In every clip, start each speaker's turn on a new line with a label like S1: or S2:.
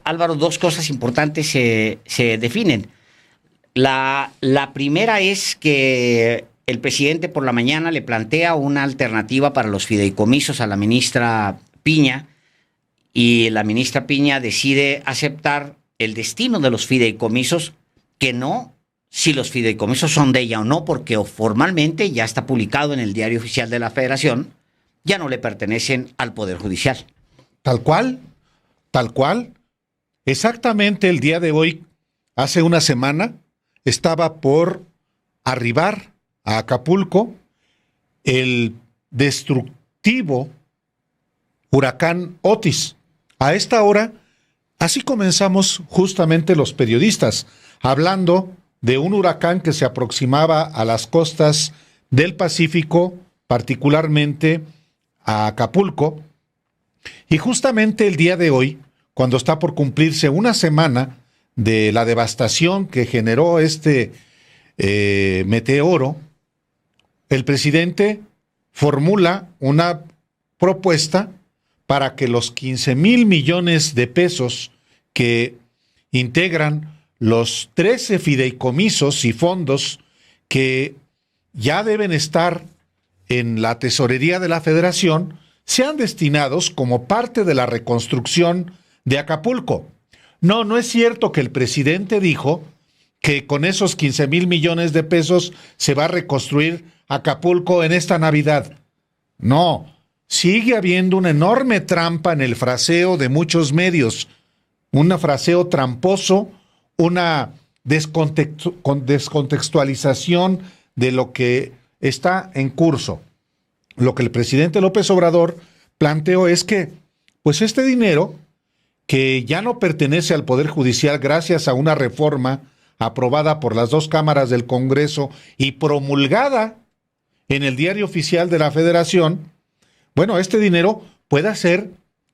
S1: Álvaro, dos cosas importantes se definen. La primera es que el presidente por la mañana le plantea una alternativa para los fideicomisos a la ministra Piña, y la ministra Piña decide aceptar el destino de los fideicomisos, que no si los fideicomisos son de ella o no, porque formalmente ya está publicado en el Diario Oficial de la Federación, ya no le pertenecen al Poder Judicial.
S2: Tal cual, tal cual. Exactamente el día de hoy, hace una semana, estaba por arribar a Acapulco el destructivo huracán Otis. A esta hora, así comenzamos justamente los periodistas, hablando de un huracán que se aproximaba a las costas del Pacífico, particularmente a Acapulco, y justamente el día de hoy, cuando está por cumplirse una semana de la devastación que generó este meteoro, el presidente formula una propuesta para que los 15,000 millones de pesos que integran los 13 fideicomisos y fondos que ya deben estar en la tesorería de la Federación sean destinados como parte de la reconstrucción de Acapulco. No es cierto que el presidente dijo que con esos 15,000 millones de pesos se va a reconstruir Acapulco en esta Navidad. No, sigue habiendo una enorme trampa en el fraseo de muchos medios, un fraseo tramposo, una descontextualización de lo que está en curso. Lo que el presidente López Obrador planteó es que, pues este dinero, que ya no pertenece al Poder Judicial gracias a una reforma aprobada por las dos cámaras del Congreso y promulgada en el Diario Oficial de la Federación, bueno, este dinero pueda ser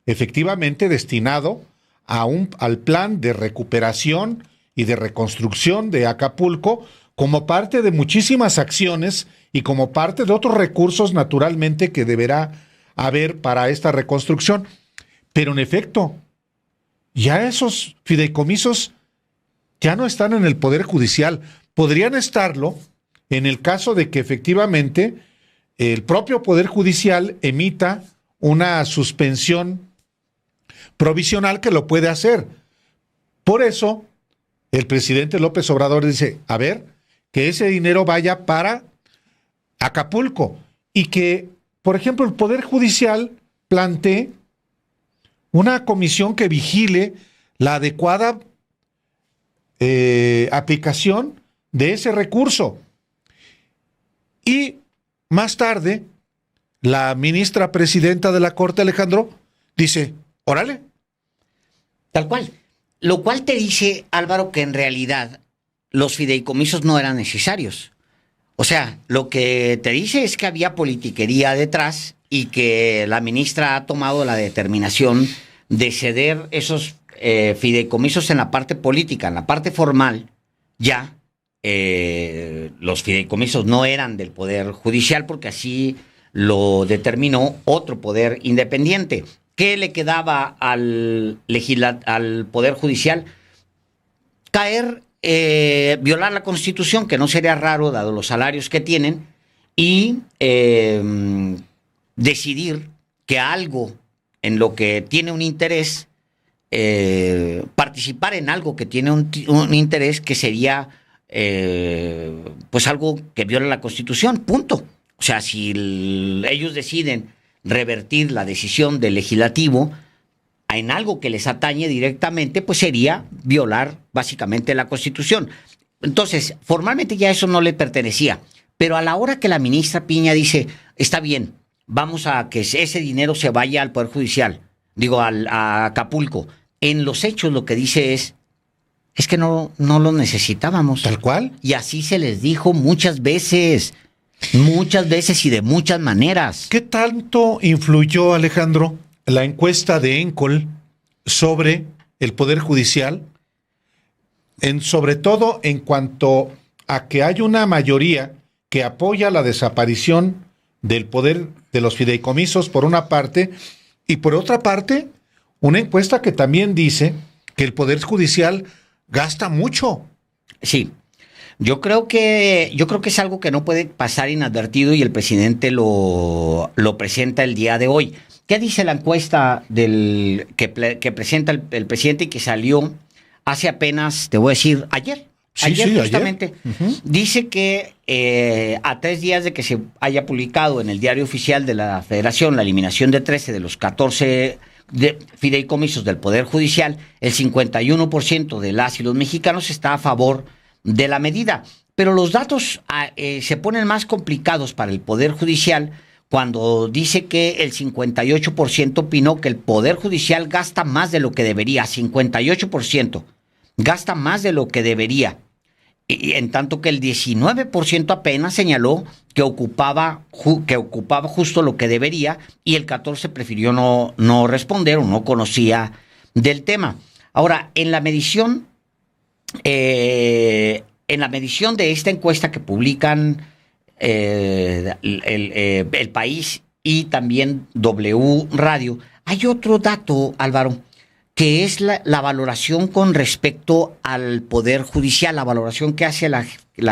S2: efectivamente destinado al plan de recuperación y de reconstrucción de Acapulco como parte de muchísimas acciones y como parte de otros recursos naturalmente que deberá haber para esta reconstrucción. Pero en efecto, ya esos fideicomisos ya no están en el Poder Judicial. Podrían estarlo en el caso de que efectivamente el propio Poder Judicial emita una suspensión provisional, que lo puede hacer. Por eso, el presidente López Obrador dice, a ver, que ese dinero vaya para Acapulco y que, por ejemplo, el Poder Judicial plantee una comisión que vigile la adecuada aplicación de ese recurso. Y más tarde, la ministra presidenta de la Corte, Alejandro, dice, órale.
S1: Tal cual. Lo cual te dice, Álvaro, que en realidad los fideicomisos no eran necesarios. O sea, lo que te dice es que había politiquería detrás y que la ministra ha tomado la determinación de ceder esos fideicomisos en la parte política. En la parte formal, ya los fideicomisos no eran del Poder Judicial, porque así lo determinó otro poder independiente. ¿Qué le quedaba al Poder Judicial? Violar la Constitución, que no sería raro dado los salarios que tienen, y decidir que algo en lo que tiene un interés, participar en algo que tiene un interés, que sería pues algo que viola la Constitución, punto. O sea, si ellos deciden revertir la decisión del legislativo en algo que les atañe directamente, pues sería violar básicamente la Constitución. Entonces, formalmente ya eso no le pertenecía, pero a la hora que la ministra Piña dice, está bien, vamos a que ese dinero se vaya al Poder Judicial, a Acapulco, en los hechos lo que dice es que no lo necesitábamos.
S2: Tal cual.
S1: Y así se les dijo muchas veces y de muchas maneras.
S2: ¿Qué tanto influyó, Alejandro, la encuesta de ENCOL sobre el Poder Judicial? Sobre todo en cuanto a que hay una mayoría que apoya la desaparición del poder de los fideicomisos por una parte, y por otra parte, una encuesta que también dice que el Poder Judicial gasta mucho.
S1: Sí. Yo creo que es algo que no puede pasar inadvertido y el presidente lo presenta el día de hoy. ¿Qué dice la encuesta que presenta el presidente y que salió hace apenas, te voy a decir, ayer? Ayer justamente. Ayer. Uh-huh. Dice que a 3 días de que se haya publicado en el Diario Oficial de la Federación la eliminación de 13 de los 14 fideicomisos del Poder Judicial, el 51% de las y los mexicanos está a favor de la medida. Pero los datos se ponen más complicados para el Poder Judicial cuando dice que el 58% opinó que el Poder Judicial gasta más de lo que debería. 58% gasta más de lo que debería. Y en tanto que el 19% apenas señaló que ocupaba justo lo que debería, y el 14% prefirió no responder o no conocía del tema. Ahora, en la medición de esta encuesta que publican el País y también W Radio, hay otro dato, Álvaro, que es la valoración con respecto al Poder Judicial, la valoración que hace la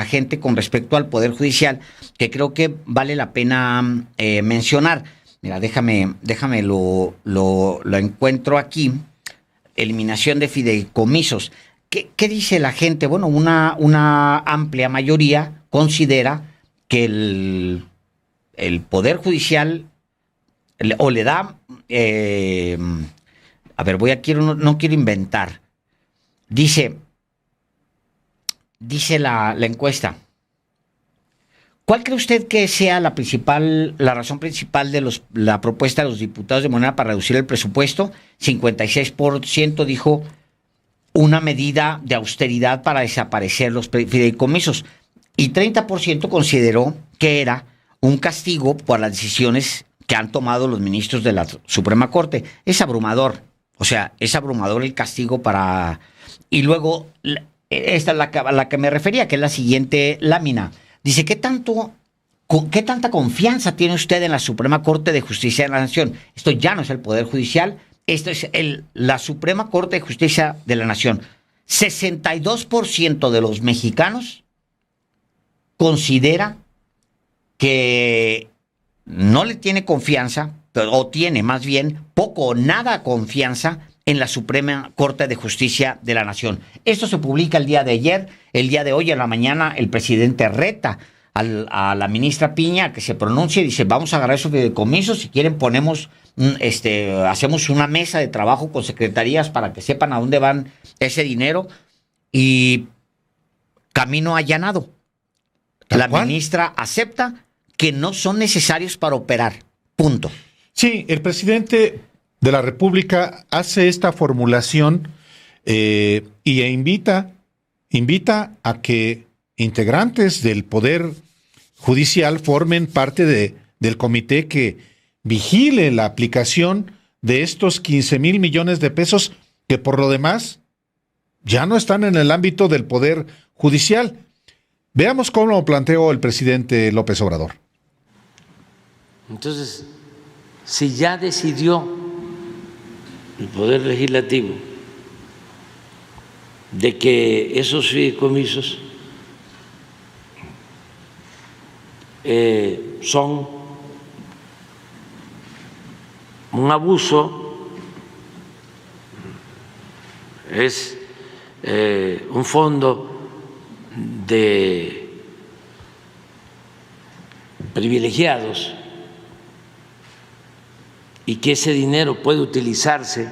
S1: gente con respecto al Poder Judicial, que creo que vale la pena mencionar. Mira, déjame lo encuentro aquí. Eliminación de fideicomisos. ¿Qué dice la gente? Bueno, una amplia mayoría considera que el Poder Judicial o le da... a ver, no quiero inventar. Dice la encuesta. ¿Cuál cree usted que sea la razón principal de la propuesta de los diputados de Morena para reducir el presupuesto? 56% dijo una medida de austeridad para desaparecer los fideicomisos. Y 30% consideró que era un castigo por las decisiones que han tomado los ministros de la Suprema Corte. Es abrumador. O sea, es abrumador el castigo para... Y luego, esta es la que me refería, que es la siguiente lámina. Dice, ¿qué tanta confianza tiene usted en la Suprema Corte de Justicia de la Nación? Esto ya no es el Poder Judicial, esto es la Suprema Corte de Justicia de la Nación. 62% de los mexicanos considera que no le tiene confianza, o tiene más bien poco o nada confianza en la Suprema Corte de Justicia de la Nación. Esto se publica el día de ayer. El día de hoy, en la mañana, el presidente reta a la ministra Piña a que se pronuncie y dice, vamos a agarrar esos fideicomisos, si quieren hacemos una mesa de trabajo con secretarías para que sepan a dónde van ese dinero, y camino allanado. La ministra acepta que no son necesarios para operar. Punto.
S2: Sí, el presidente de la República hace esta formulación y invita a que integrantes del Poder Judicial formen parte del comité que vigile la aplicación de estos 15,000 millones de pesos que por lo demás ya no están en el ámbito del Poder Judicial. Veamos cómo lo planteó el presidente López Obrador.
S3: Entonces, si ya decidió el Poder Legislativo de que esos fideicomisos son un abuso, es un fondo de privilegiados, y que ese dinero puede utilizarse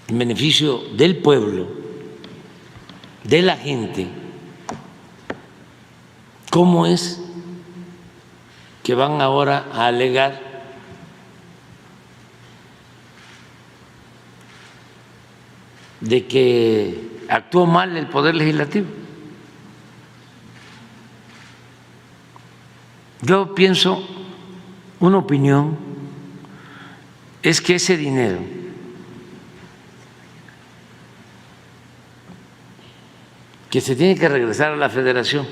S3: en beneficio del pueblo, de la gente, ¿cómo es que van ahora a alegar de que actuó mal el Poder Legislativo? Yo pienso, una opinión es que ese dinero que se tiene que regresar a la Federación,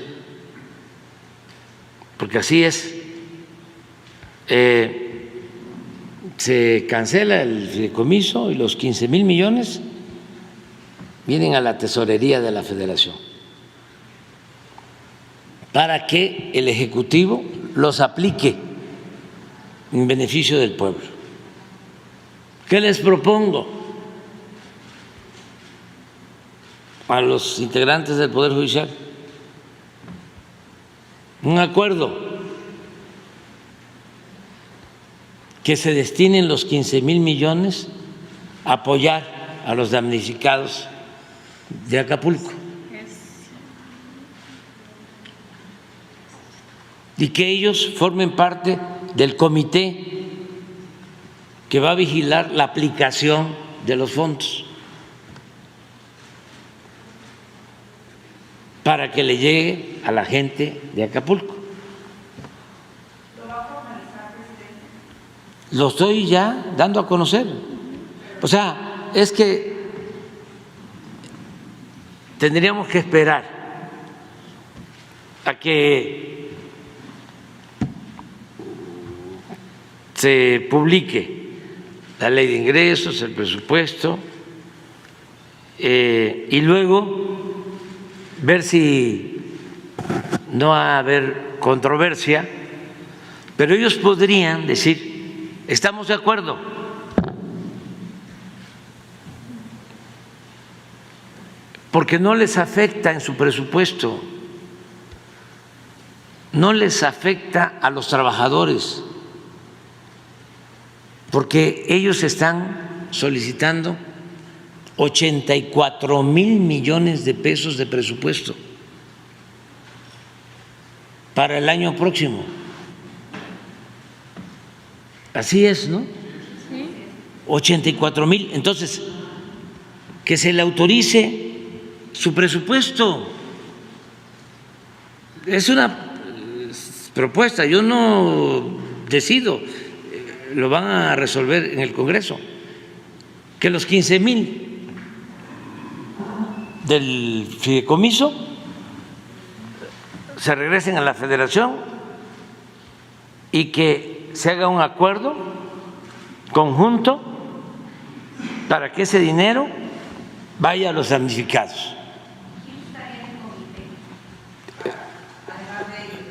S3: porque así es se cancela el fideicomiso y los 15,000 millones vienen a la tesorería de la Federación para que el Ejecutivo los aplique en beneficio del pueblo. ¿Qué les propongo a los integrantes del Poder Judicial? Un acuerdo que se destinen los 15,000 millones a apoyar a los damnificados de Acapulco y que ellos formen parte del comité que va a vigilar la aplicación de los fondos para que le llegue a la gente de Acapulco. Lo estoy ya dando a conocer. O sea, es que tendríamos que esperar a que se publique la ley de ingresos, el presupuesto, y luego ver si no va a haber controversia, pero ellos podrían decir, estamos de acuerdo, porque no les afecta en su presupuesto, no les afecta a los trabajadores, porque ellos están solicitando 84,000 millones de pesos de presupuesto para el año próximo. Así es, ¿no? Sí. 84,000. Entonces, que se le autorice su presupuesto. Es una propuesta, yo no decido, lo van a resolver en el Congreso, que los 15,000 del fideicomiso se regresen a la Federación y que se haga un acuerdo conjunto para que ese dinero vaya a los damnificados.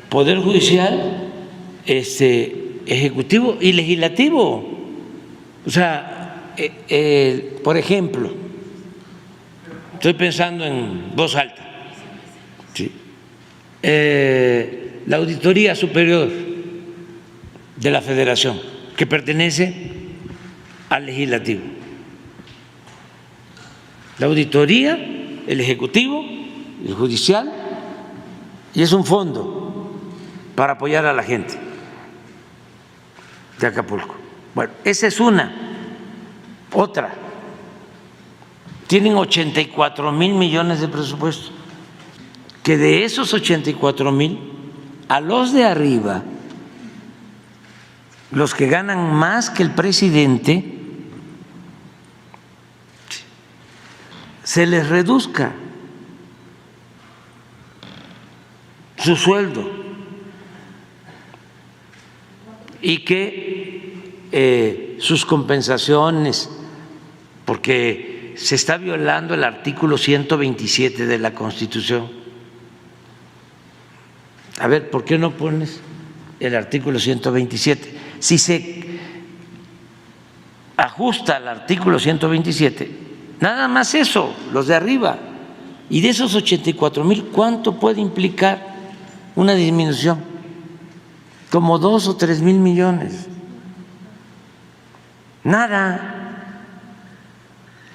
S3: Poder Judicial, Ejecutivo y Legislativo. O sea, por ejemplo, estoy pensando en voz alta, ¿sí? La Auditoría Superior de la Federación, que pertenece al Legislativo. La Auditoría, el Ejecutivo, el Judicial, y es un fondo para apoyar a la gente de Acapulco. Bueno, esa es una. Otra, tienen 84,000 millones de presupuesto, que de esos 84,000, a los de arriba, los que ganan más que el presidente, se les reduzca su sueldo y que sus compensaciones, porque se está violando el artículo 127 de la Constitución. A ver, ¿por qué no pones el artículo 127? Si se ajusta al artículo 127, nada más eso, los de arriba, y de esos 84,000, ¿cuánto puede implicar una disminución? Como 2 o 3 mil millones. Nada.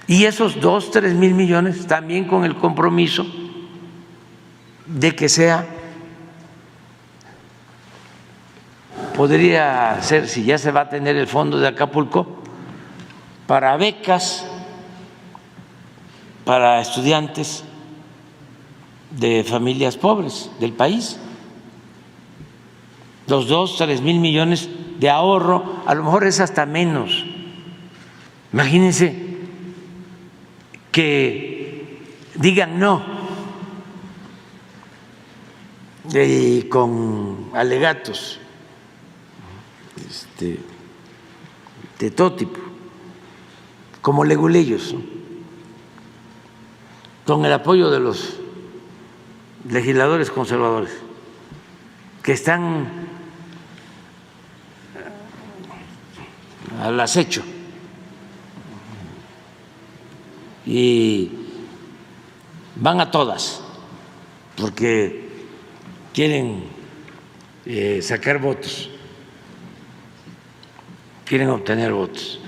S3: Y esos 2 o 3 mil millones también con el compromiso de que sea, podría ser, si ya se va a tener el fondo de Acapulco, para becas para estudiantes de familias pobres del país. Los 2 o 3 mil millones de ahorro, a lo mejor es hasta menos. Imagínense que digan no con alegatos de todo tipo, como leguleyos, ¿no? Con el apoyo de los legisladores conservadores que están al acecho y van a todas porque quieren sacar votos, quieren obtener votos.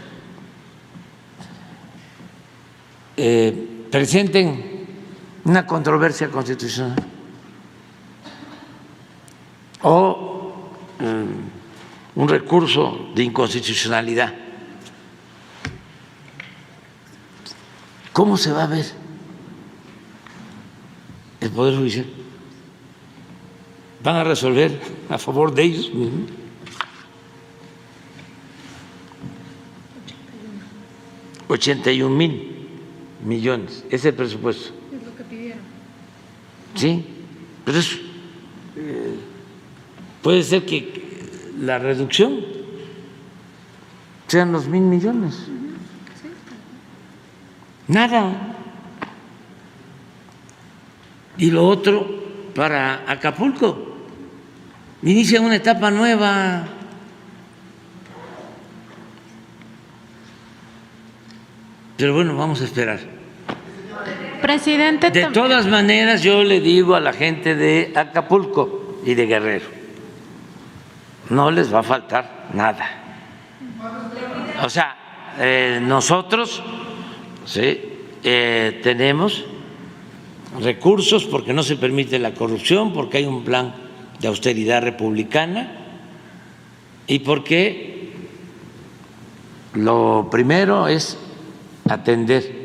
S3: Presenten una controversia constitucional o un recurso de inconstitucionalidad. ¿Cómo se va a ver el Poder Judicial? ¿Van a resolver a favor de ellos mismos? $81,000,000,000, ese es el presupuesto.
S4: Es lo que pidieron.
S3: Sí, pero eso puede ser que la reducción sean los 1,000,000,000. Nada. Y lo otro para Acapulco. Inicia una etapa nueva. Pero bueno, vamos a esperar.
S4: Presidente,
S3: De todas maneras, yo le digo a la gente de Acapulco y de Guerrero, no les va a faltar nada. O sea, nosotros sí, tenemos recursos porque no se permite la corrupción, porque hay un plan de austeridad republicana y porque lo primero es atender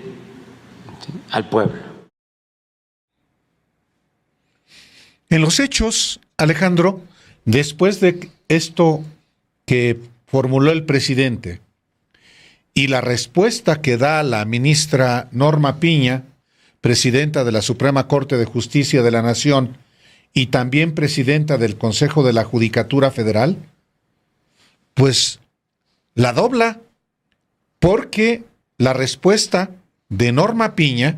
S3: al pueblo.
S2: En los hechos, Alejandro, después de esto que formuló el presidente y la respuesta que da la ministra Norma Piña, presidenta de la Suprema Corte de Justicia de la Nación y también presidenta del Consejo de la Judicatura Federal, pues la dobla, porque la respuesta de Norma Piña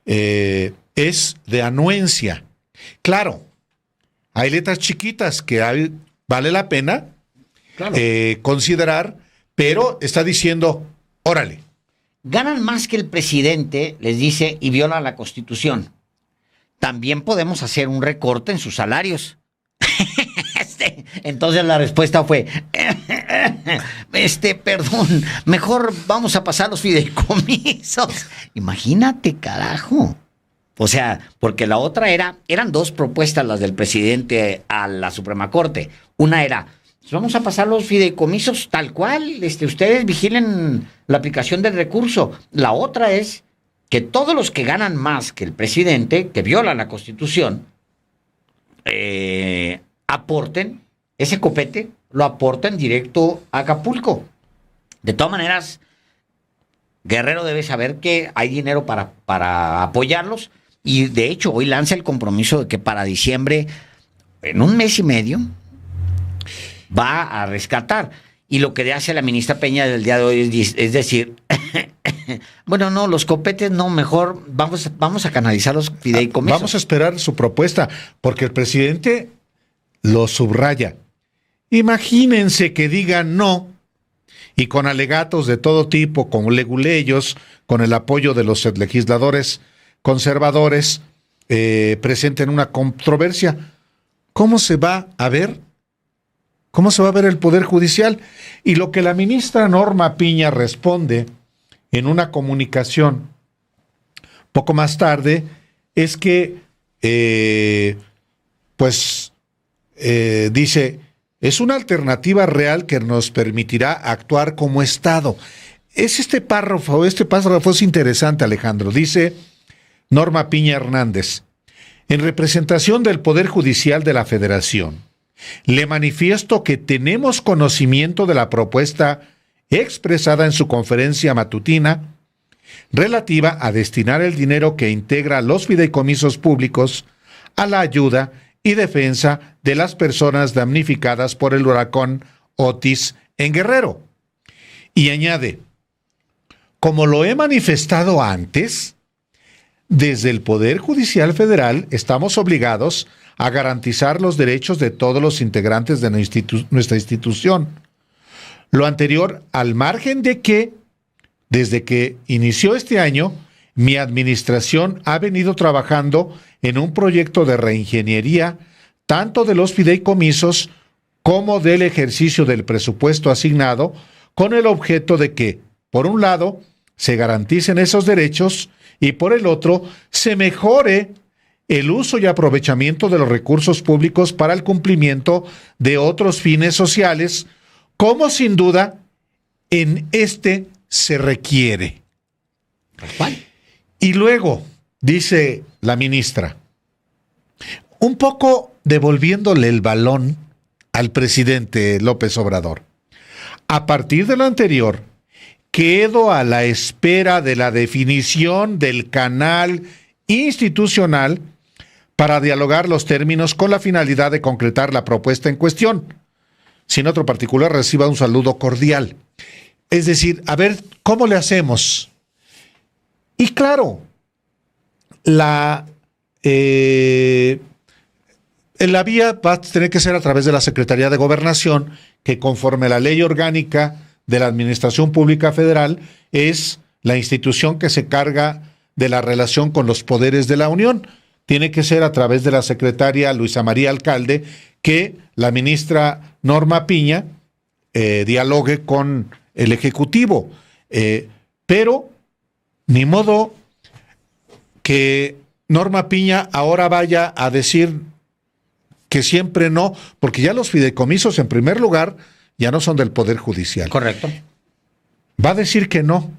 S2: es de anuencia. Claro, hay letras chiquitas que vale la pena considerar, pero está diciendo, órale.
S1: Ganan más que el presidente, les dice, y viola la Constitución. También podemos hacer un recorte en sus salarios. Entonces la respuesta fue, perdón, mejor vamos a pasar los fideicomisos. Imagínate, carajo. O sea, porque la otra eran dos propuestas las del presidente a la Suprema Corte. Una era, vamos a pasar los fideicomisos tal cual, ustedes vigilen la aplicación del recurso. La otra es que todos los que ganan más que el presidente, que violan la Constitución, aporten ese copete, lo aporten directo a Acapulco. De todas maneras, Guerrero debe saber que hay dinero para apoyarlos y de hecho hoy lanza el compromiso de que para diciembre, en un mes y medio, va a rescatar. Y lo que hace la ministra Peña del día de hoy es decir, bueno, no, los copetes no, mejor vamos a canalizar los fideicomisos.
S2: Vamos a esperar su propuesta, porque el presidente lo subraya. Imagínense que digan no, y con alegatos de todo tipo, con leguleyos, con el apoyo de los legisladores conservadores, presenten una controversia. ¿Cómo se va a ver? ¿Cómo se va a ver el Poder Judicial? Y lo que la ministra Norma Piña responde en una comunicación poco más tarde es que, dice, es una alternativa real que nos permitirá actuar como Estado. Este párrafo es interesante, Alejandro. Dice Norma Piña Hernández, en representación del Poder Judicial de la Federación, le manifiesto que tenemos conocimiento de la propuesta expresada en su conferencia matutina relativa a destinar el dinero que integra los fideicomisos públicos a la ayuda y defensa de las personas damnificadas por el huracán Otis en Guerrero. Y añade, como lo he manifestado antes, desde el Poder Judicial Federal estamos obligados a garantizar los derechos de todos los integrantes de nuestra institución. Lo anterior al margen de que, desde que inició este año, mi administración ha venido trabajando en un proyecto de reingeniería tanto de los fideicomisos como del ejercicio del presupuesto asignado, con el objeto de que, por un lado, se garanticen esos derechos y por el otro, se mejore el uso y aprovechamiento de los recursos públicos para el cumplimiento de otros fines sociales, como sin duda en este se requiere.
S1: ¿Cuál?
S2: Y luego, dice la ministra, un poco devolviéndole el balón al presidente López Obrador. A partir de lo anterior, quedo a la espera de la definición del canal institucional para dialogar los términos con la finalidad de concretar la propuesta en cuestión. Sin otro particular, reciba un saludo cordial. Es decir, a ver, ¿cómo le hacemos? Y claro, la vía va a tener que ser a través de la Secretaría de Gobernación, que conforme a la Ley Orgánica de la Administración Pública Federal es la institución que se carga de la relación con los poderes de la Unión. Tiene que ser a través de la secretaria Luisa María Alcalde que la ministra Norma Piña dialogue con el Ejecutivo. Pero ni modo que Norma Piña ahora vaya a decir que siempre no, porque ya los fideicomisos, en primer lugar, ya no son del Poder Judicial.
S1: Correcto.
S2: ¿Va a decir que no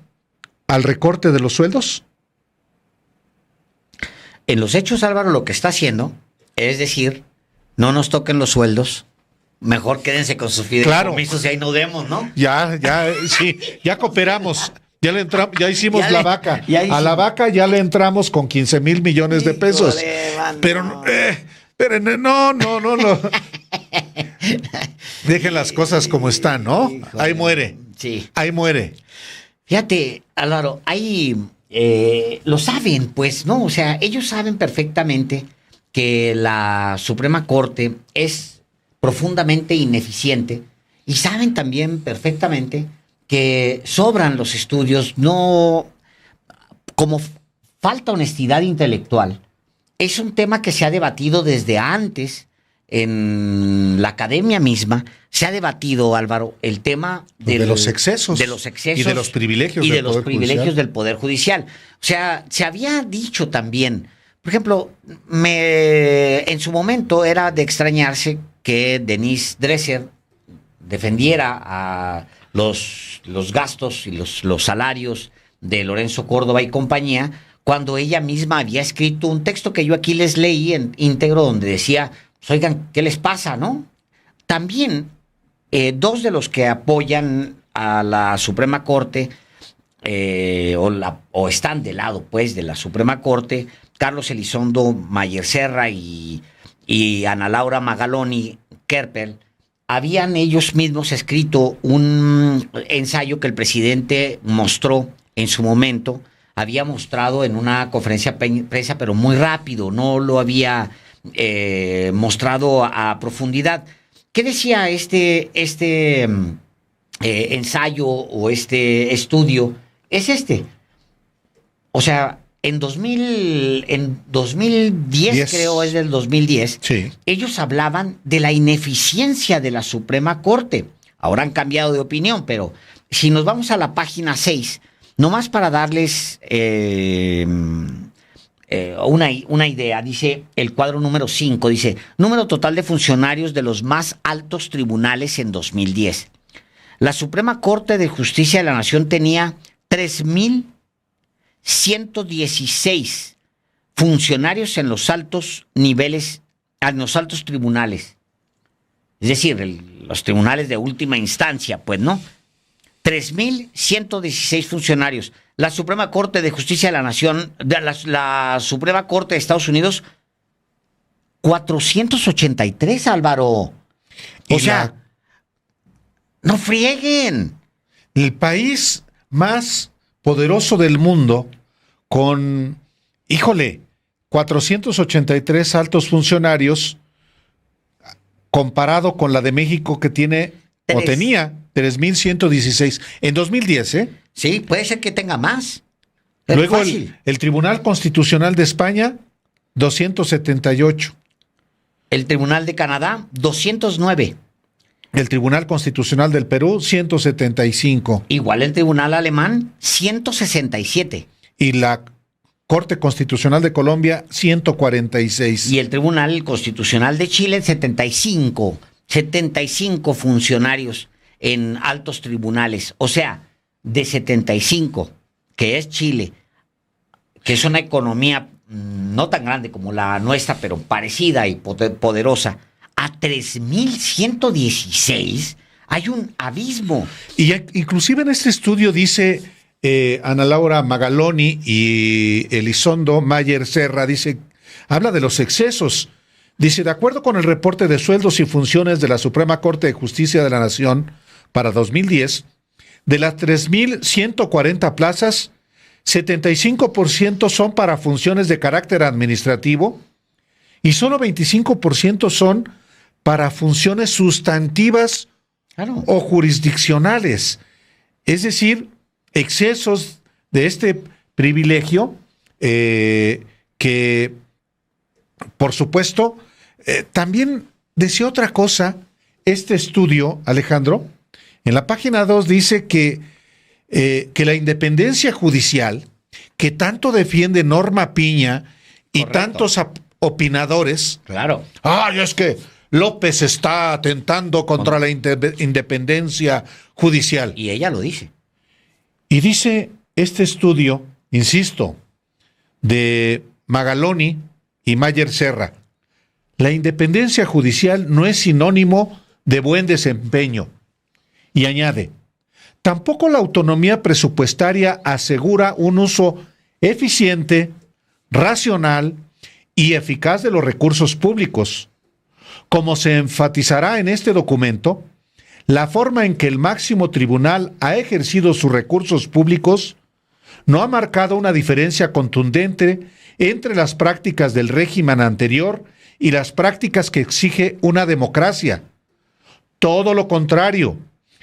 S2: al recorte de los sueldos?
S1: En los hechos, Álvaro, lo que está haciendo es decir, no nos toquen los sueldos, mejor quédense con sus fideicomisos, claro. Y ahí no demos, ¿no?
S2: Sí, ya cooperamos. Ya hicimos la vaca. A la vaca ya le entramos con 15,000 millones de pesos. Pero no. Dejen las cosas como están, ¿no? Ahí muere.
S1: Sí.
S2: Ahí muere.
S1: Fíjate, Álvaro, ahí lo saben, pues, ¿no? O sea, ellos saben perfectamente que la Suprema Corte es profundamente ineficiente y saben también perfectamente que sobran los estudios, no, como falta honestidad intelectual. Es un tema que se ha debatido desde antes en la academia misma. Se ha debatido, Álvaro, el tema
S2: de los excesos.
S1: De los excesos.
S2: Y de los privilegios.
S1: Y de los privilegios del Poder Judicial. O sea, se había dicho también, por ejemplo, en su momento era de extrañarse que Denise Dresser defendiera a los gastos y los salarios de Lorenzo Córdoba y compañía, cuando ella misma había escrito un texto que yo aquí les leí en íntegro, donde decía, pues, oigan, ¿qué les pasa, no? También, dos de los que apoyan a la Suprema Corte, o están del lado, pues, de la Suprema Corte, Carlos Elizondo Mayer Serra y Ana Laura Magaloni Kerpel, habían ellos mismos escrito un ensayo que el presidente mostró en su momento, había mostrado en una conferencia prensa, pero muy rápido, no lo había mostrado a profundidad. ¿Qué decía este ensayo o este estudio? Es o sea, en 2010, creo, es del 2010,
S2: sí.
S1: Ellos hablaban de la ineficiencia de la Suprema Corte. Ahora han cambiado de opinión, pero si nos vamos a la página 6, nomás para darles una idea, dice el cuadro número 5, dice, número total de funcionarios de los más altos tribunales en 2010. La Suprema Corte de Justicia de la Nación tenía 3,116 funcionarios en los altos niveles, en los altos tribunales. Es decir, los tribunales de última instancia, pues, ¿no? 3,116 funcionarios. La Suprema Corte de Justicia de la Nación, la Suprema Corte de Estados Unidos, 483, Álvaro. O sea, no frieguen.
S2: el país más poderoso del mundo con, 483 altos funcionarios, comparado con la de México que tiene o tenía 3,116 en 2010, ¿eh?
S1: Sí, puede ser que tenga más. Pero
S2: Luego
S1: fácil.
S2: el Tribunal Constitucional de España, 278.
S1: El Tribunal de Canadá, 209.
S2: El Tribunal Constitucional del Perú, 175.
S1: Igual el Tribunal Alemán, 167.
S2: Y la Corte Constitucional de Colombia, 146.
S1: Y el Tribunal Constitucional de Chile, 75. 75 funcionarios en altos tribunales. O sea, de 75, que es Chile, que es una economía no tan grande como la nuestra, pero parecida y poderosa, a 3,116, hay un abismo.
S2: Y inclusive en este estudio dice Ana Laura Magaloni y Elizondo Mayer Serra, habla de los excesos. Dice, de acuerdo con el reporte de sueldos y funciones de la Suprema Corte de Justicia de la Nación para 2010, de las 3,140 plazas, 75% son para funciones de carácter administrativo y solo 25% son para funciones sustantivas o jurisdiccionales. Es decir, excesos de este privilegio que, por supuesto, también decía otra cosa, este estudio, Alejandro, en la página 2 dice que la independencia judicial, que tanto defiende Norma Piña y
S1: Correcto.
S2: tantos opinadores,
S1: Claro.
S2: ¡ay, es que López está atentando contra la independencia judicial!
S1: Y ella lo dice.
S2: Y dice este estudio, insisto, de Magaloni y Mayer Serra, la independencia judicial no es sinónimo de buen desempeño. Y añade, tampoco la autonomía presupuestaria asegura un uso eficiente, racional y eficaz de los recursos públicos. Como se enfatizará en este documento, la forma en que el máximo tribunal ha ejercido sus recursos públicos no ha marcado una diferencia contundente entre las prácticas del régimen anterior y las prácticas que exige una democracia. Todo lo contrario,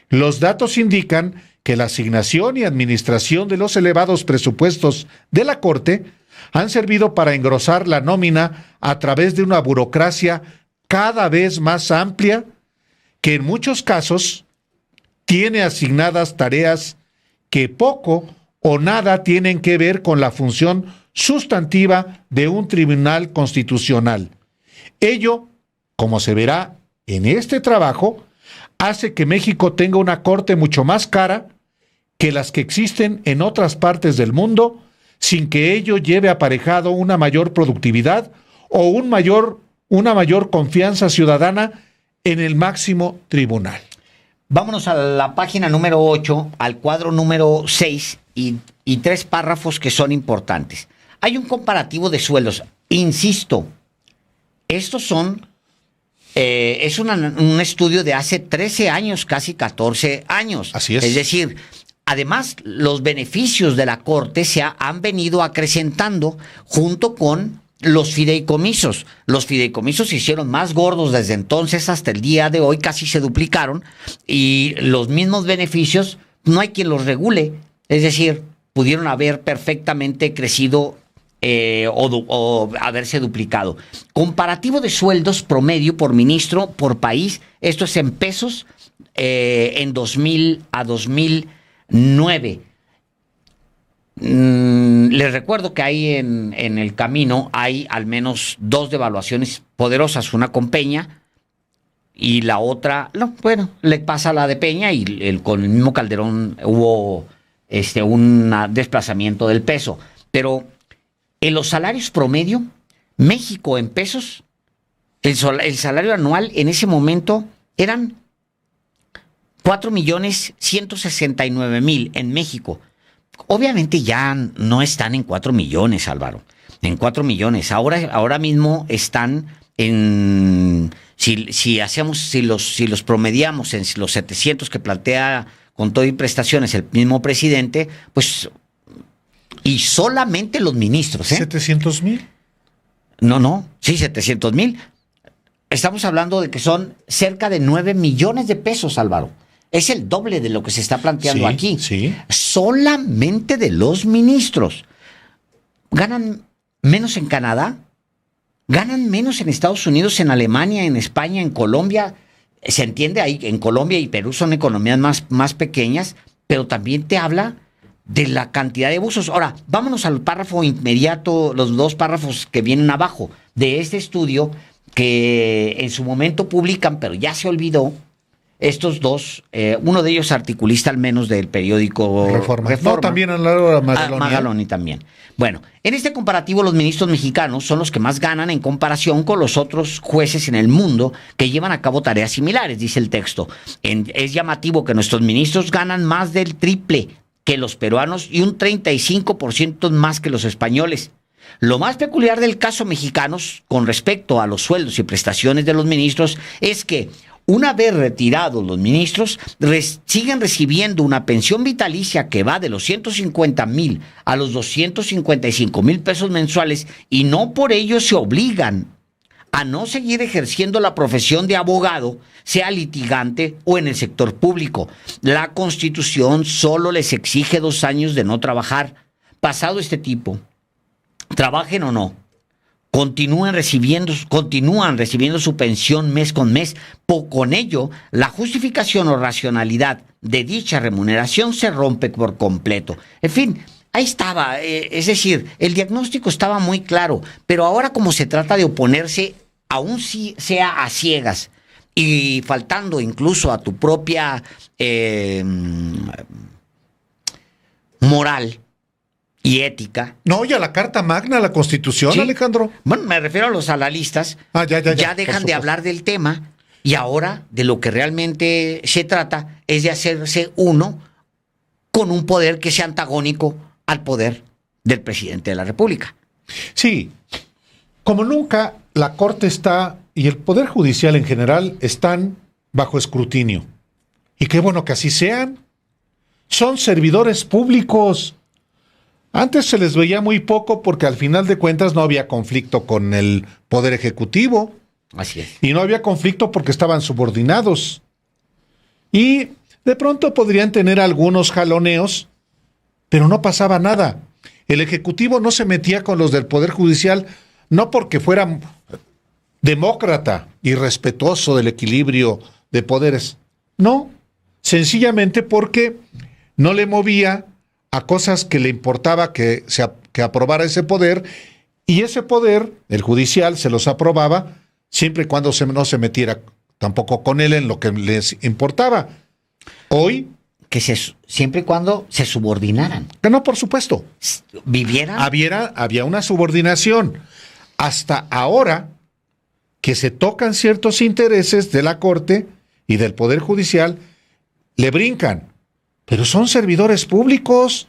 S2: los datos indican que la asignación y administración de los elevados presupuestos de la Corte han servido para engrosar la nómina a través de una burocracia cada vez más amplia que en muchos casos tiene asignadas tareas que poco o nada tienen que ver con la función sustantiva de un tribunal constitucional. Ello, como se verá en este trabajo, hace que México tenga una corte mucho más cara que las que existen en otras partes del mundo, sin que ello lleve aparejado una mayor productividad o una mayor confianza ciudadana en el máximo tribunal.
S1: Vámonos a la página número 8, al cuadro número 6 y 3 párrafos que son importantes. Hay un comparativo de sueldos. Insisto, estos son, es un estudio de hace 13 años, casi 14 años.
S2: Así es.
S1: Es decir, además, los beneficios de la Corte han venido acrecentando junto con los fideicomisos. Los fideicomisos se hicieron más gordos desde entonces hasta el día de hoy, casi se duplicaron, y los mismos beneficios no hay quien los regule. Es decir, pudieron haber perfectamente crecido o haberse duplicado. Comparativo de sueldos promedio por ministro por país, esto es en pesos, en 2000 a 2009. Les recuerdo que ahí en el camino hay al menos 2 devaluaciones poderosas, una con Peña y la otra, no, bueno, le pasa la de Peña y con el mismo Calderón hubo un desplazamiento del peso. Pero en los salarios promedio, México en pesos, el salario anual en ese momento eran 4,169,000 en México. Obviamente ya no están en 4 millones, Álvaro. En 4 millones. Ahora mismo están en... Si los promediamos en los 700 que plantea con todo y prestaciones el mismo presidente, pues, y solamente los ministros,
S2: 700,000.
S1: No, sí, 700,000. Estamos hablando de que son cerca de 9 millones de pesos, Álvaro. Es el doble de lo que se está planteando aquí.
S2: Sí.
S1: Solamente de los ministros. ¿Ganan menos en Canadá? ¿Ganan menos en Estados Unidos, en Alemania, en España, en Colombia? Se entiende ahí, en Colombia y Perú son economías más pequeñas, pero también te habla de la cantidad de abusos. Ahora, vámonos al párrafo inmediato, los 2 párrafos que vienen abajo de este estudio que en su momento publican, pero ya se olvidó. Estos 2, uno de ellos articulista al menos del periódico
S2: Reforma. No, también a Laura Magaloni.
S1: Magaloni también. Bueno, en este comparativo los ministros mexicanos son los que más ganan en comparación con los otros jueces en el mundo que llevan a cabo tareas similares, dice el texto. Es llamativo que nuestros ministros ganan más del triple que los peruanos y un 35% más que los españoles. Lo más peculiar del caso mexicano con respecto a los sueldos y prestaciones de los ministros es que una vez retirados los ministros, siguen recibiendo una pensión vitalicia que va de los 150,000 a los 255,000 pesos mensuales y no por ello se obligan a no seguir ejerciendo la profesión de abogado, sea litigante o en el sector público. La Constitución solo les exige 2 años de no trabajar. Pasado este tipo, trabajen o no, continúan recibiendo su pensión mes con mes. Con ello, la justificación o racionalidad de dicha remuneración se rompe por completo. En fin, ahí estaba, es decir, el diagnóstico estaba muy claro, pero ahora como se trata de oponerse, aún si sea a ciegas y faltando incluso a tu propia moral y ética.
S2: No, y a la Carta Magna, a la Constitución, ¿sí, Alejandro?
S1: Bueno, me refiero a los analistas. Ya dejan de hablar del tema y ahora de lo que realmente se trata es de hacerse uno con un poder que sea antagónico al poder del presidente de la República.
S2: Sí, como nunca, la Corte está y el Poder Judicial en general están bajo escrutinio. Y qué bueno que así sean. Son servidores públicos. Antes se les veía muy poco porque al final de cuentas no había conflicto con el Poder Ejecutivo.
S1: Así es.
S2: Y no había conflicto porque estaban subordinados. Y de pronto podrían tener algunos jaloneos, pero no pasaba nada. El Ejecutivo no se metía con los del Poder Judicial, no porque fuera demócrata y respetuoso del equilibrio de poderes. No, sencillamente porque no le movía a cosas que le importaba que aprobara ese poder, y ese poder, el judicial, se los aprobaba siempre y cuando no se metiera tampoco con él en lo que les importaba. Hoy...
S1: siempre y cuando se subordinaran.
S2: Que no, por supuesto.
S1: ¿Vivieran?
S2: Había una subordinación. Hasta ahora que se tocan ciertos intereses de la Corte y del Poder Judicial, le brincan. Pero son servidores públicos.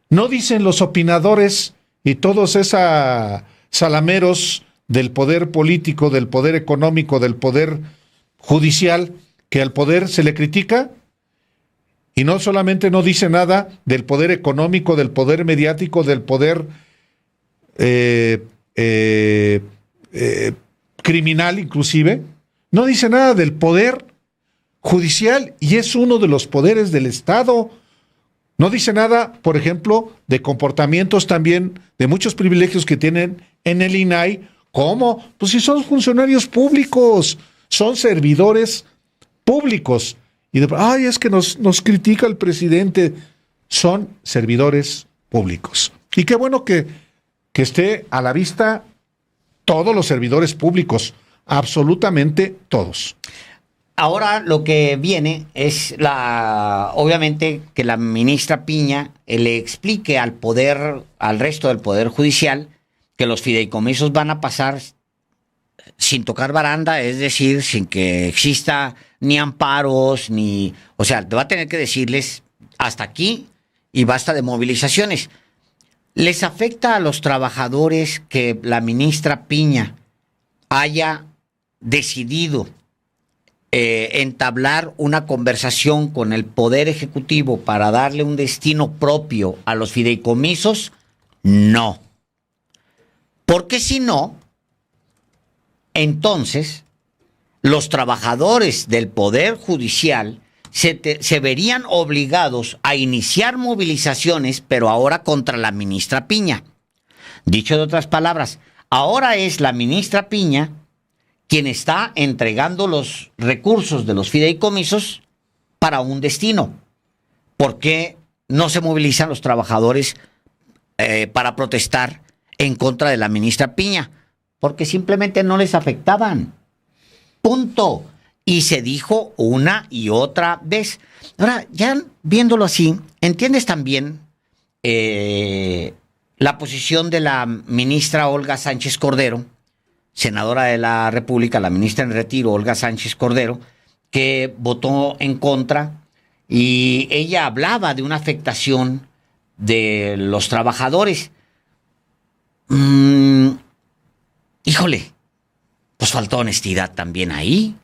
S2: No dicen los opinadores y todos esos salameros del poder político, del poder económico, del poder judicial, que al poder se le critica. Y no solamente no dice nada del poder económico, del poder mediático, del poder criminal inclusive. No dice nada del poder judicial y es uno de los poderes del Estado. No dice nada, por ejemplo, de comportamientos también, de muchos privilegios que tienen en el INAI. ¿Cómo? Pues si son funcionarios públicos, son servidores públicos. Y es que nos critica el presidente. Son servidores públicos. Y qué bueno que esté a la vista todos los servidores públicos, absolutamente todos.
S1: Ahora lo que viene es obviamente que la ministra Piña le explique al resto del Poder Judicial que los fideicomisos van a pasar sin tocar baranda, es decir, sin que exista ni amparos, o sea, va a tener que decirles hasta aquí y basta de movilizaciones. ¿Les afecta a los trabajadores que la ministra Piña haya decidido entablar una conversación con el Poder Ejecutivo para darle un destino propio a los fideicomisos? No. Porque si no, entonces los trabajadores del Poder Judicial se verían obligados a iniciar movilizaciones, pero ahora contra la ministra Piña. Dicho de otras palabras, ahora es la ministra Piña quien está entregando los recursos de los fideicomisos para un destino. ¿Por qué no se movilizan los trabajadores para protestar en contra de la ministra Piña? Porque simplemente no les afectaban. Punto. Y se dijo una y otra vez. Ahora, ya viéndolo así, ¿entiendes también la posición de la ministra Olga Sánchez Cordero, senadora de la República, la ministra en retiro, Olga Sánchez Cordero, que votó en contra y ella hablaba de una afectación de los trabajadores? Híjole, pues faltó honestidad también ahí.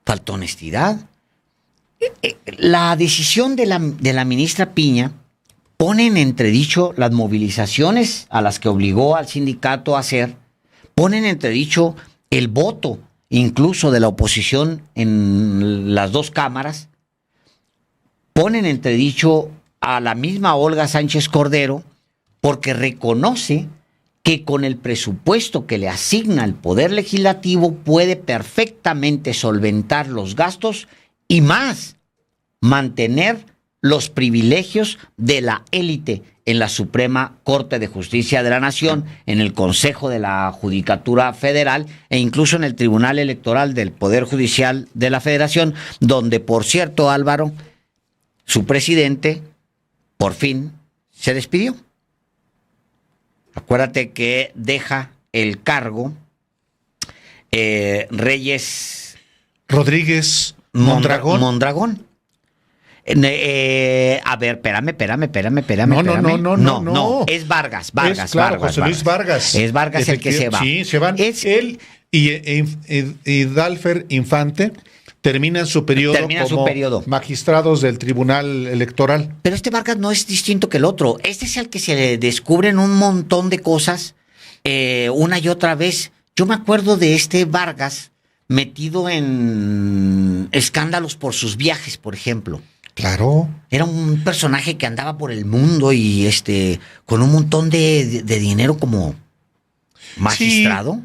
S1: Faltó honestidad. La decisión de la ministra Piña pone en entredicho las movilizaciones a las que obligó al sindicato a hacer, pone en entredicho el voto incluso de la oposición en las dos cámaras, pone en entredicho a la misma Olga Sánchez Cordero porque reconoce que con el presupuesto que le asigna el Poder Legislativo puede perfectamente solventar los gastos y más, mantener los privilegios de la élite en la Suprema Corte de Justicia de la Nación, en el Consejo de la Judicatura Federal e incluso en el Tribunal Electoral del Poder Judicial de la Federación, donde, por cierto, Álvaro, su presidente, por fin, se despidió. Acuérdate que deja el cargo
S2: Rodríguez Mondragón.
S1: Mondragón. A ver, espérame. No. Es Vargas.
S2: Es, claro, José Luis Vargas.
S1: Es Vargas el que se va.
S2: Sí, se van. Él y Dalfer Infante terminan su periodo magistrados del Tribunal Electoral.
S1: Pero este Vargas no es distinto que el otro. Este es el que se le descubren un montón de cosas una y otra vez. Yo me acuerdo de este Vargas metido en escándalos por sus viajes, por ejemplo.
S2: Claro.
S1: Era un personaje que andaba por el mundo y con un montón de dinero como magistrado.
S2: Sí,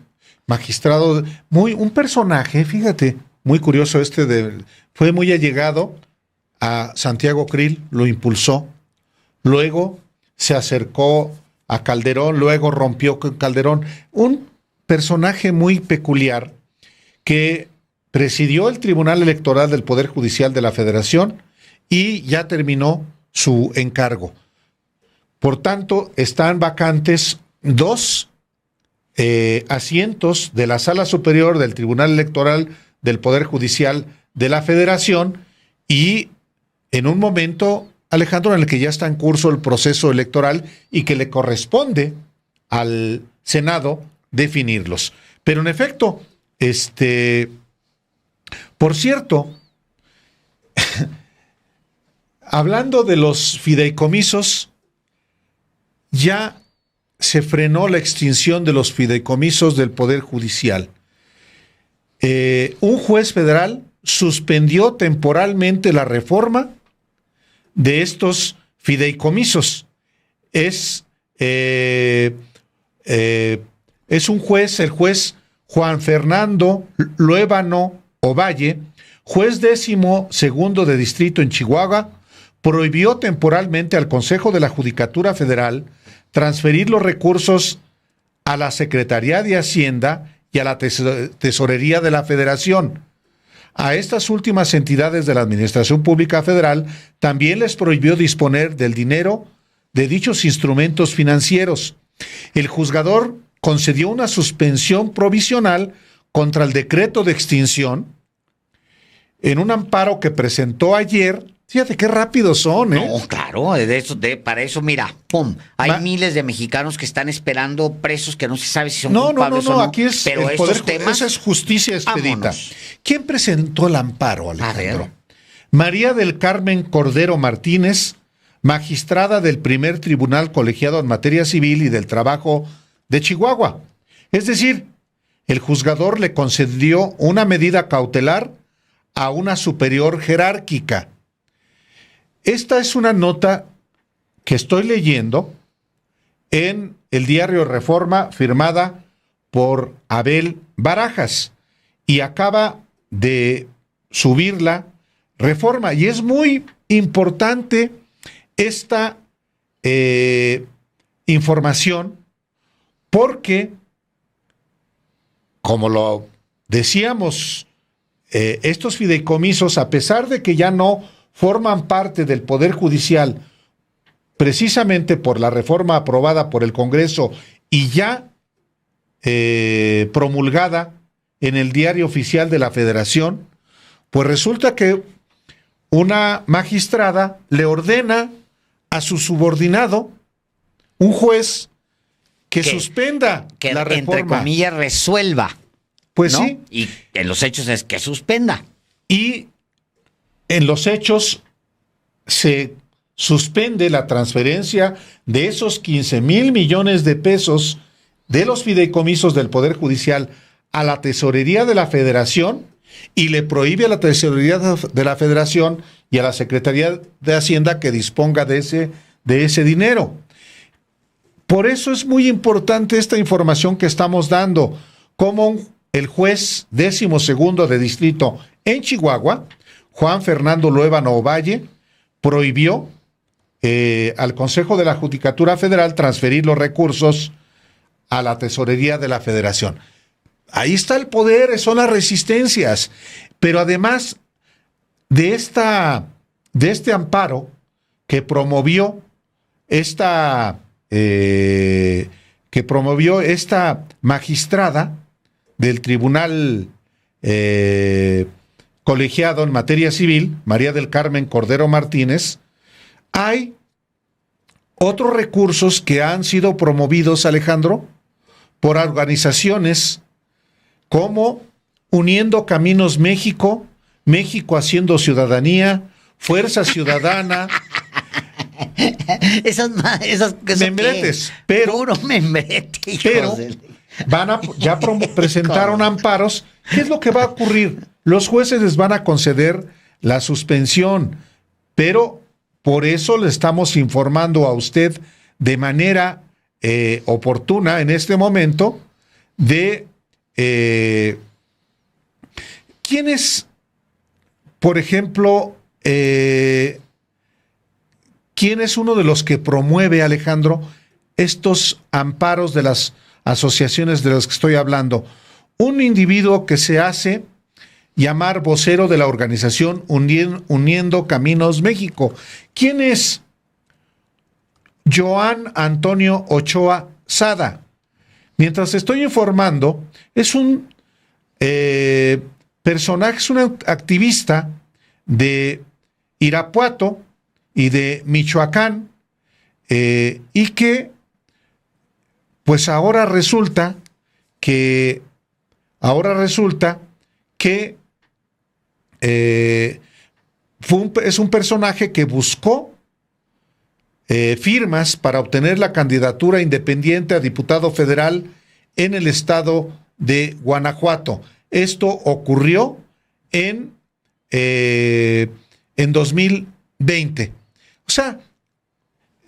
S2: magistrado, un personaje, fíjate, muy curioso fue muy allegado a Santiago Krill, lo impulsó, luego se acercó a Calderón, luego rompió con Calderón, un personaje muy peculiar que presidió el Tribunal Electoral del Poder Judicial de la Federación y ya terminó su encargo. Por tanto, están vacantes 2 asientos de la Sala Superior del Tribunal Electoral del Poder Judicial de la Federación y en un momento, Alejandro, en el que ya está en curso el proceso electoral y que le corresponde al Senado definirlos. Pero en efecto, por cierto, hablando de los fideicomisos, ya se frenó la extinción de los fideicomisos del Poder Judicial. Un juez federal suspendió temporalmente la reforma de estos fideicomisos. Es un juez, el juez Juan Fernando Luébano Ovalle, juez 12º de distrito en Chihuahua, prohibió temporalmente al Consejo de la Judicatura Federal transferir los recursos a la Secretaría de Hacienda y a la Tesorería de la Federación. A estas últimas entidades de la Administración Pública Federal también les prohibió disponer del dinero de dichos instrumentos financieros. El juzgador concedió una suspensión provisional contra el decreto de extinción en un amparo que presentó ayer Fíjate qué rápidos son, ¿eh?
S1: No, claro, para eso, mira, pum, hay miles de mexicanos que están esperando presos que no se sabe si son culpables o no.
S2: Aquí es
S1: pero esos temas,
S2: esa es justicia expedita.
S1: Vámonos.
S2: ¿Quién presentó el amparo, Alejandro?
S1: A ver.
S2: María del Carmen Cordero Martínez, magistrada del primer tribunal colegiado en materia civil y del trabajo de Chihuahua. Es decir, el juzgador le concedió una medida cautelar a una superior jerárquica. Esta es una nota que estoy leyendo en el diario Reforma, firmada por Abel Barajas, y acaba de subirla Reforma. Y es muy importante esta información porque, como lo decíamos, estos fideicomisos, a pesar de que ya no forman parte del Poder Judicial, precisamente por la reforma aprobada por el Congreso y ya promulgada en el Diario Oficial de la Federación, pues resulta que una magistrada le ordena a su subordinado, un juez, que suspenda la reforma.
S1: Entre comillas, resuelva.
S2: Pues
S1: ¿no?
S2: sí.
S1: Y en los hechos es que suspenda.
S2: Y en los hechos se suspende la transferencia de esos 15,000 millones de pesos de los fideicomisos del Poder Judicial a la Tesorería de la Federación y le prohíbe a la Tesorería de la Federación y a la Secretaría de Hacienda que disponga de ese dinero. Por eso es muy importante esta información que estamos dando, como el juez 12º de distrito en Chihuahua, Juan Fernando Luébano Ovalle, prohibió al Consejo de la Judicatura Federal transferir los recursos a la Tesorería de la Federación. Ahí está el poder, son las resistencias. Pero además de este amparo que promovió esta magistrada del Tribunal Colegiado en Materia Civil, María del Carmen Cordero Martínez, hay otros recursos que han sido promovidos, Alejandro, por organizaciones como Uniendo Caminos México, México Haciendo Ciudadanía, Fuerza Ciudadana.
S1: esas
S2: membretes, pero
S1: puro membrete,
S2: presentaron amparos. ¿Qué es lo que va a ocurrir? Los jueces les van a conceder la suspensión, pero por eso le estamos informando a usted de manera oportuna en este momento de quién es, por ejemplo, quién es uno de los que promueve, Alejandro, estos amparos de las asociaciones de las que estoy hablando. Un individuo que se hace llamar vocero de la organización Uniendo Caminos México. ¿Quién es? Joan Antonio Ochoa Sada. Mientras estoy informando, es un personaje, es un activista de Irapuato y de Michoacán, y que pues ahora resulta que es un personaje que buscó firmas para obtener la candidatura independiente a diputado federal en el estado de Guanajuato. Esto ocurrió en 2020. O sea,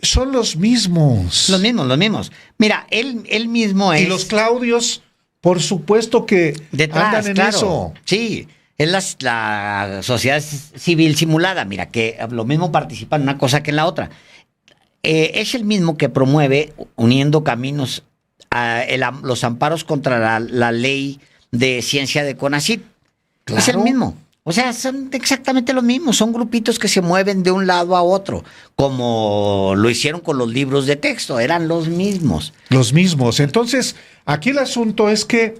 S2: son los mismos.
S1: Los mismos. Mira, él mismo es...
S2: Y los Claudios, por supuesto que
S1: detrás,
S2: andan en eso.
S1: Sí, es la sociedad civil simulada. Mira, que lo mismo participa en una cosa que en la otra. Es el mismo que promueve, Uniendo Caminos, los amparos contra la ley de ciencia de CONACYT.
S2: Claro.
S1: Es el mismo. O sea, son exactamente los mismos. Son grupitos que se mueven de un lado a otro, como lo hicieron con los libros de texto. Eran los mismos.
S2: Los mismos. Entonces, aquí el asunto es que,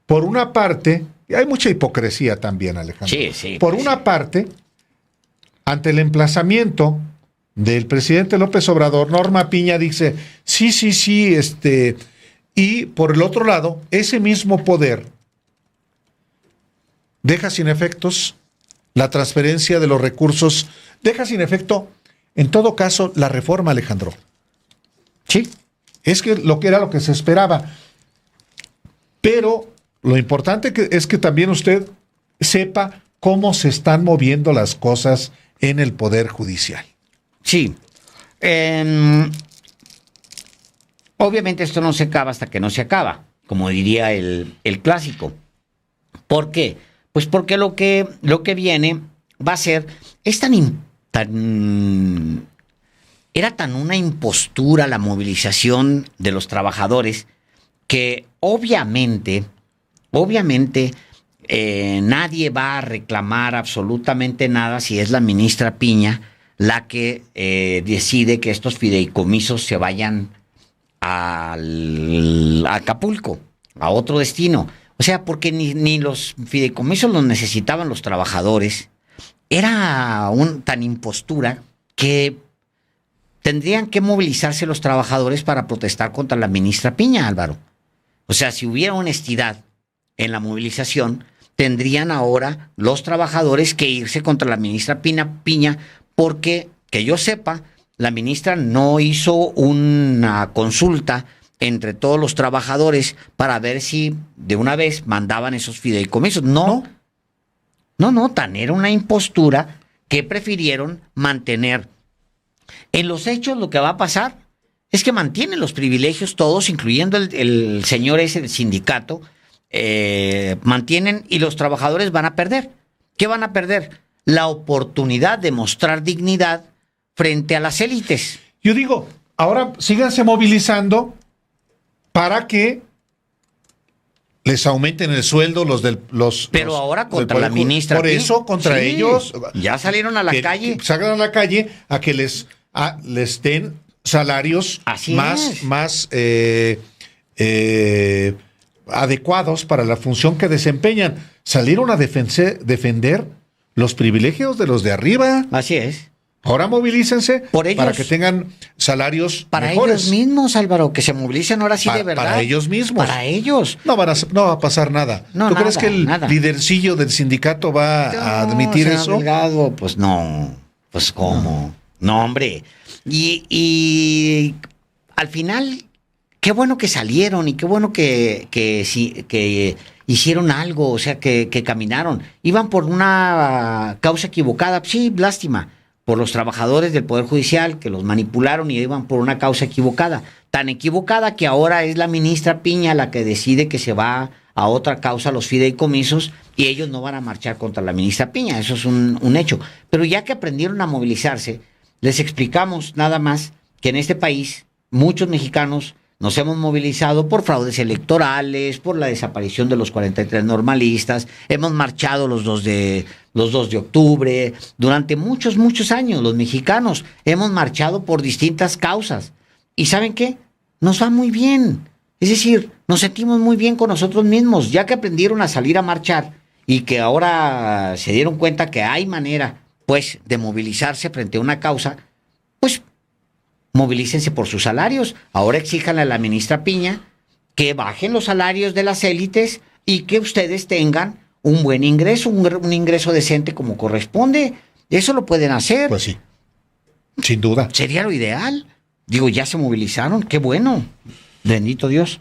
S2: por una parte, hay mucha hipocresía también, Alejandro.
S1: Sí.
S2: Por una parte, ante el emplazamiento del presidente López Obrador, Norma Piña dice, sí, y por el otro lado, ese mismo poder deja sin efectos la transferencia de los recursos, deja sin efecto, en todo caso, la reforma, Alejandro.
S1: Sí.
S2: Es que lo que era lo que se esperaba. Pero lo importante es que también usted sepa cómo se están moviendo las cosas en el Poder Judicial.
S1: Sí. Obviamente esto no se acaba hasta que no se acaba, como diría el clásico. ¿Por qué? Pues porque lo que viene va a ser, era tan una impostura la movilización de los trabajadores que obviamente nadie va a reclamar absolutamente nada si es la ministra Piña la que decide que estos fideicomisos se vayan a Acapulco, a otro destino. O sea, porque ni los fideicomisos los necesitaban los trabajadores. Era tan impostura que tendrían que movilizarse los trabajadores para protestar contra la ministra Piña, Álvaro. O sea, si hubiera honestidad en la movilización, tendrían ahora los trabajadores que irse contra la ministra Piña, porque, que yo sepa, la ministra no hizo una consulta entre todos los trabajadores para ver si de una vez mandaban esos fideicomisos. No, tan era una impostura que prefirieron mantener. En los hechos lo que va a pasar es que mantienen los privilegios todos, incluyendo el señor ese del sindicato, mantienen y los trabajadores van a perder. ¿Qué van a perder? La oportunidad de mostrar dignidad frente a las élites.
S2: Yo digo, ahora síganse movilizando para que les aumenten el sueldo
S1: Pero ahora contra la ministra.
S2: Por eso, contra ellos.
S1: Ya salieron a la calle.
S2: Que salgan a la calle a que les den salarios más adecuados para la función que desempeñan. Salieron a defender los privilegios de los de arriba.
S1: Así es.
S2: Ahora movilícense
S1: por ellos,
S2: para que tengan salarios
S1: para
S2: mejores.
S1: Ellos mismos, Álvaro, que se movilicen ahora sí de verdad.
S2: Para ellos mismos.
S1: Para ellos.
S2: No va a pasar nada. ¿Tú crees que el lidercillo del sindicato va a admitir eso?
S1: Delgado, pues no. Pues cómo. No, hombre. Y al final, qué bueno que salieron y qué bueno que hicieron algo, o sea, que caminaron. Iban por una causa equivocada. Sí, lástima. Por los trabajadores del Poder Judicial que los manipularon y iban por una causa equivocada. Tan equivocada que ahora es la ministra Piña la que decide que se va a otra causa, los fideicomisos, y ellos no van a marchar contra la ministra Piña. Eso es un hecho. Pero ya que aprendieron a movilizarse, les explicamos nada más que en este país muchos mexicanos nos hemos movilizado por fraudes electorales, por la desaparición de los 43 normalistas, hemos marchado los 2 de octubre, durante muchos años los mexicanos hemos marchado por distintas causas. ¿Y saben qué? Nos va muy bien. Es decir, nos sentimos muy bien con nosotros mismos, ya que aprendieron a salir a marchar y que ahora se dieron cuenta que hay manera, pues, de movilizarse frente a una causa, pues, movilícense por sus salarios. Ahora exíjanle a la ministra Piña que bajen los salarios de las élites y que ustedes tengan un buen ingreso, un ingreso decente como corresponde. Eso lo pueden hacer.
S2: Pues sí, sin duda.
S1: Sería lo ideal. Digo, ya se movilizaron, qué bueno. Bendito Dios.